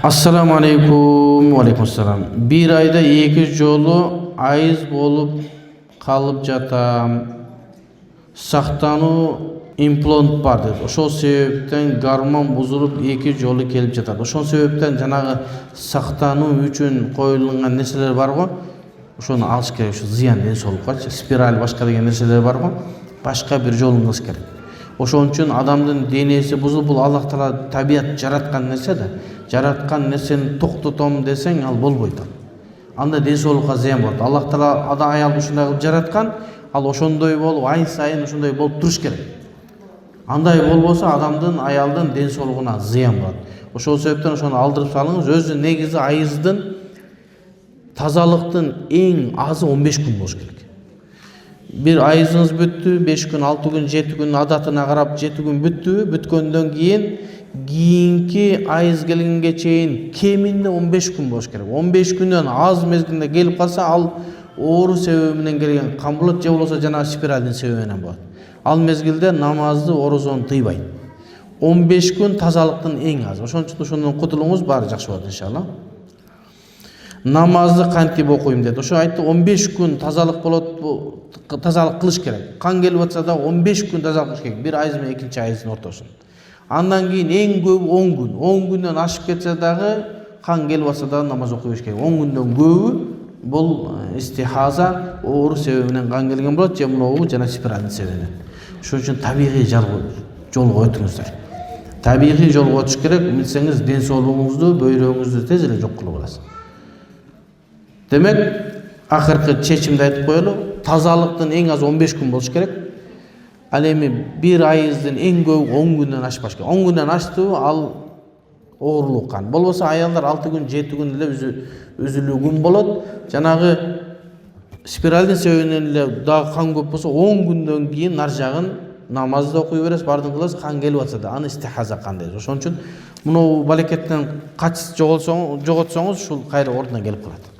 Assalamu alaikum. Wa alaikum assalam. Bir ayda 2 jolu ayız bolup kalıp jatam. Saktanu implant var dedi. Oşol sebepten garmon buzulup 2 jolu kelip jatadi. Oşol sebepten janagı saktanu үчүн koyulgan nерселер бар го. Ошону алыш керек. Ошо зыян денсаулыкка, спираль башка деген нерселер бар го. Башка бир жолун кылыш керек. Ошон үчүн адамдын денеси бузулуп, бул Аллах Таала табият жараткан нерсе да. Жараткан нерсени токтотом десең, ал болбойт. Анда денсаулыкка зыян болот. Аллах Таала ада аялды ушундай кылып жараткан, ал ошондой болуп, ай сайын ошондой болуп туруш керек. Андай болбосо адамдын аялдын денсаулыгына зыян болот. Ошол себептен ошону алдырып салыңыз. Өзү негизи айыздын тазалыктын эң азы 15 күн болуш керек. Bir ayızınız büttü, 5 gün, 6 gün, 7 gün adatına karab 7 gün büttü, bütköndөн kiyinki ayız gelginge çeyin keminde 15 gün boş gerek. 15 günden az mezgilinde gelip kalsa al oğru sebebinен gelgen kambulat je bolsa jana spiraldin sebebinен болады. Al mezgilde namazdı, orozonu tıybayın. 15 gün tazalıktın en az. Ошон үчүн ошондон кутулуңуз баары жакшы болот иншалла. Namazды кантип окуйм dedi. Ошо айтты 15 gün тазалык болот, тазалык кылыш керек. Кан келип атса да 15 gün тазалык кылыш керек. Bir айыз менен экинчи айыздын ортосун. Андан кийин эң көбү 10 gün. 10 güндөн ашып кетсе дагы кан келип атса да намаз окуй бериш керек. 10 güндөн көбү бул истихаза оору себебинен кан келген болот, же мынабу жана спиралдын себебинен. Ошон үчүн табигый жолго өтүңүздөр. Табигый жолго өтүш керек. Билсеңиз денсаулыгыңызды, бөйрөгүңүздү тез эле жок кылып аласыз. Demek akırkı çeçimde aytıp koyulu, тазалыктын эң az 15 gün болуш керек. Ал эми bir айыздын эң көбү 10 günden ашпаш керек. 10 günden ашты ал оорулук кан. Болбосо аялдар 6 gün, 7 gün эле үзүлүү болот. Жанагы спиралдын себебинен эле дагы кан көп болсо 10 günden кийин нар жагын намазды окуй бересиз, бардын кыласыз, кан келип атса да аны истихаза кан дейбиз. Ошон үчүн муну балекеттен качыс жоготсоңуз ушул кайра ордуна келип калат.